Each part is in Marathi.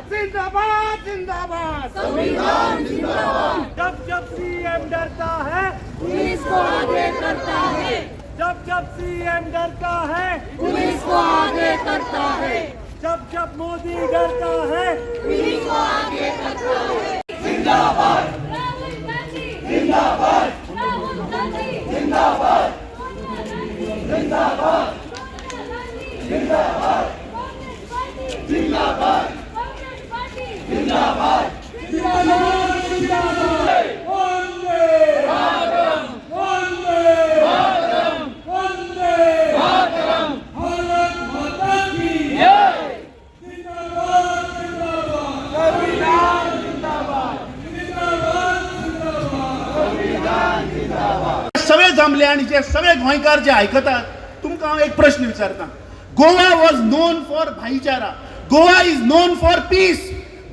जिंदाबाद जिंदाबाद संविधान जिंदाबाद। जब जब सीएम डरता है पुलिस को आगे करता है, जब जब सीएम डरता है पुलिस को आगे करता है, जब जब मोदी डरता है पुलिस को आगे करता है। जिंदाबाद राहुल गांधी जिंदाबाद राहुल गांधी जिंदाबाद जिंदाबाद जिंदाबाद कांग्रेस पार्टी जिंदाबाद कांग्रेस पार्टी जिंदाबाद सगळे जमले आणि जे सगळे गोंयकार जे आयकतात तुमकां हांव एक प्रश्न विचारता. गोवा वॉज नोन फॉर भाईचारा, Goa is known for peace,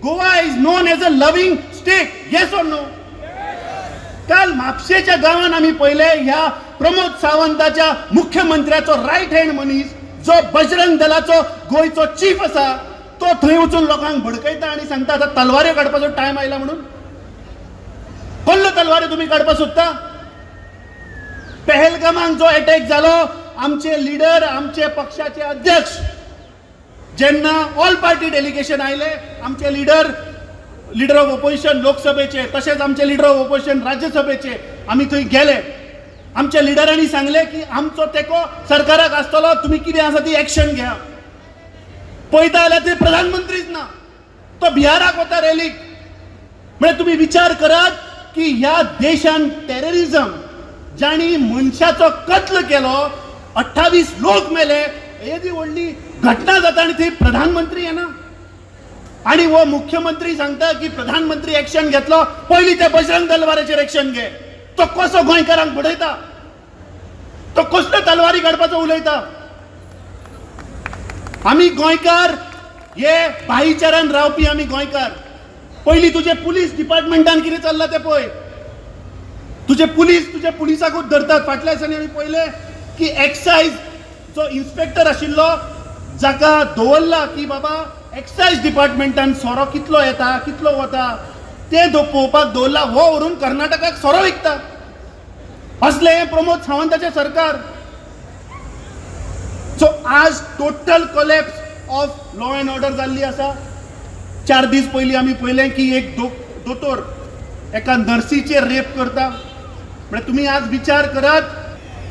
Goa is known as a loving state. Yes or no? काल म्हापशेच्या गावात आम्ही पहिले ह्या प्रमोद सावंताच्या मुख्यमंत्र्याचो रायट हँड मनीस जो बजरंग दलाचो गोंयचो चीफ आसा तो थंय वचून लोकांक भडकयता आणि सांगता आता तलवाऱ्यो काडपाचो टायम आयला म्हणून. कसल्यो तलवाऱ्यो तुम्ही काडपाक सोदता? पहलगामाक जो अटॅक जालो आमचे लिडर आमचे पक्षाचे अध्यक्ष जेन्ना ऑल पार्टी डेलिगेशन आयले आमचे लिडर ऑफ ऑपोजिशन लोकसभेचे तसेच आमचे लिडर ऑफ ऑपोजिशन राज्यसभेचे आम्ही थंय गेले. आमच्या लिडरांनी सांगले की आमचो तेको सरकाराक आसतलो, तुम्ही कितें आसा ती एक्शन घ्या. पळयता जाल्यार ते प्रधानमंत्रीच ना, तो बिहाराक वता रॅलीक. म्हणजे तुम्ही विचार करात की ह्या देशान टेररिझम ज्यांनी मनशाचो कत्ल केलो 28 लोक मेले येदी व्हडली घटना जाता आणि थंय प्रधानमंत्री येना. आणि वो मुख्यमंत्री सांगता की प्रधानमंत्री एक्शन घेतलो, पयलीं त्या बजरंग तलवारीचेर एक्शन घे. तो कसो गोंयकारांक बडयता, तो कसल्यो तलवारी काडपाचो उलयता. आमी गोंयकार हे भाईचारान रावपी आमी गोंयकार. पयलीं तुजे पुलीस डिपार्टमेंटान कितें चल्लां तें पळय. तुझे पुलिसाकूच धरतात. फाटल्या दिसांनी आमी पळयले की एक्सायज जो इन्स्पेक्टर आशिल्लो जाका दवरला की बाबा एक्सायज डिपार्टमेंटान सोरो कितलो येता कितलो वता ते पळोवपाक दवरला, हो व्हरून कर्नाटकाक सोरो विकता. असले हे प्रमोद सावंताचे सरकार. सो आज total collapse of law and order जाल्ली आसा. 4 दीस पयलीं आमी पळयलें की एक दोतोर एका नर्सीचेर रेप करता. म्हणजे तुम्ही आज विचार करात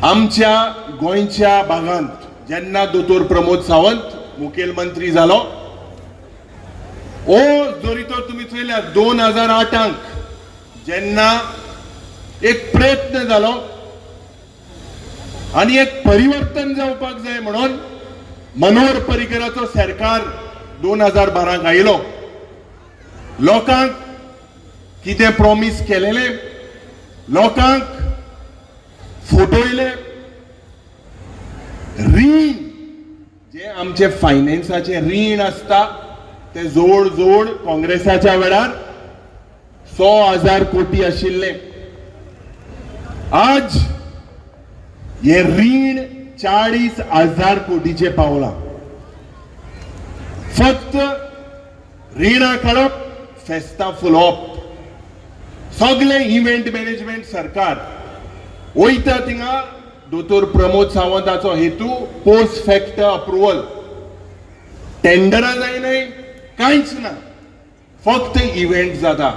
आमच्या गोंयच्या भागांत जेन्ना दोतोर प्रमोद सावंत मुखेलमंत्री जालो ओ जरी तर तुम्ही चयल्या 2008 जेन्ना एक प्रयत्न जालो आणि एक परिवर्तन जावपाक जाय म्हणून मनोहर पर्रीकराचो सरकार 2012 आयलो. लोकांक कितें प्रॉमिस केलेले, लोकांक फटयले. रीण जे आमचे फायनान्साचे रीण असता ते जोड जोड काँग्रेसाच्या वेळार 100,000 कोटी आशिल्ले. आज हे रीण 40,000 कोटीचे पावला. फक्त रिणां काडप, फेस्तां फुलोवप, सगळे इव्हेंट मॅनेजमेंट सरकार वयता थिंगा. दोतोर प्रमोद सावंताचो हेतू पोस्ट फॅक्ट अप्रुवल. टेंडरां जायनाय, कांयच ना, फक्त इव्हेंट जाता.